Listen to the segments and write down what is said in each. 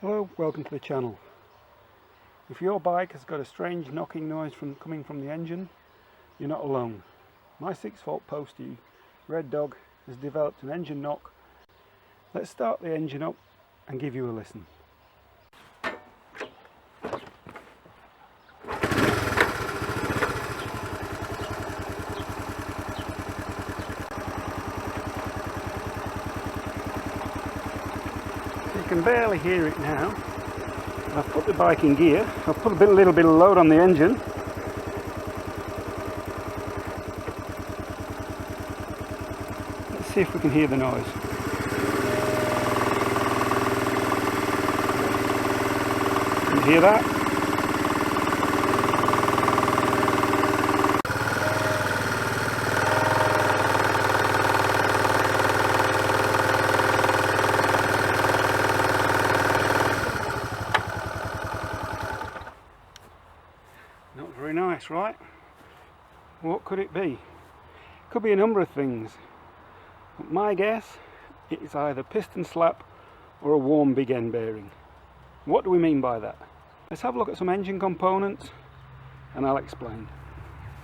Hello, welcome to the channel. If your bike has got a strange knocking noise coming from the engine, you're not alone. My 6-volt postie, Red Dog, has developed an engine knock. Let's start the engine up and give you a listen. You can barely hear it now. I've put the bike in gear. I've put a little bit of load on the engine. Let's see if we can hear the noise. Can you hear that? Not very nice, right? What could it be? Could be a number of things. But my guess, it's either piston slap or a worn big end bearing. What do we mean by that? Let's have a look at some engine components and I'll explain.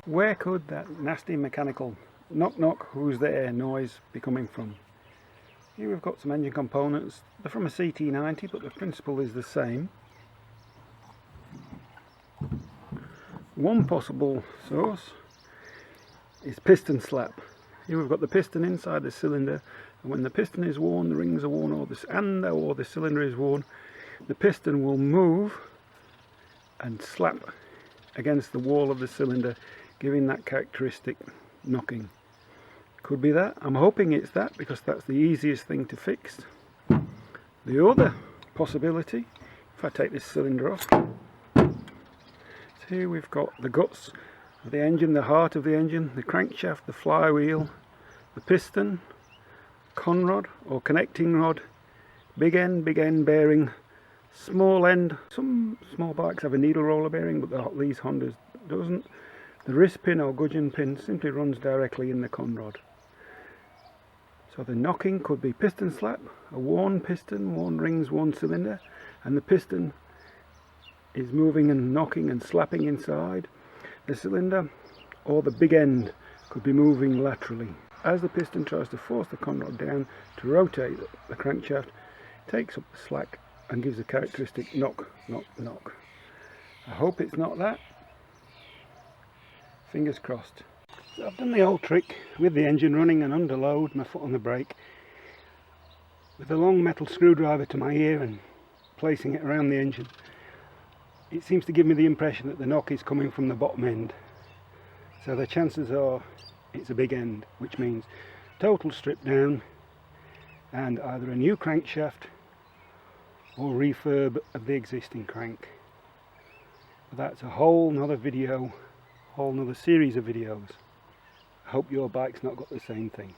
Where could that nasty mechanical knock knock, who's there noise be coming from? Here we've got some engine components. They're from a CT90, but the principle is the same. One possible source is piston slap. Here we've got the piston inside the cylinder, and when the piston is worn, the rings are worn, or the cylinder is worn, the piston will move and slap against the wall of the cylinder, giving that characteristic knocking. Could be that. I'm hoping it's that, because that's the easiest thing to fix. The other possibility, if I take this cylinder off, here we've got the guts of the engine, the heart of the engine, the crankshaft, the flywheel, the piston, conrod or connecting rod, big end bearing, small end. Some small bikes have a needle roller bearing, but these Hondas doesn't. The wrist pin or gudgeon pin simply runs directly in the conrod. So the knocking could be piston slap, a worn piston, worn rings, worn cylinder, and the piston is moving and knocking and slapping inside the cylinder, or the big end could be moving laterally. As the piston tries to force the conrod down to rotate the crankshaft, it takes up the slack and gives a characteristic knock, knock, knock. I hope it's not that. Fingers crossed. So I've done the old trick with the engine running and under load, my foot on the brake, with a long metal screwdriver to my ear and placing it around the engine. It seems to give me the impression that the knock is coming from the bottom end. So the chances are it's a big end, which means total strip down and either a new crankshaft or refurb of the existing crank. But that's a whole nother video, whole nother series of videos. I hope your bike's not got the same thing.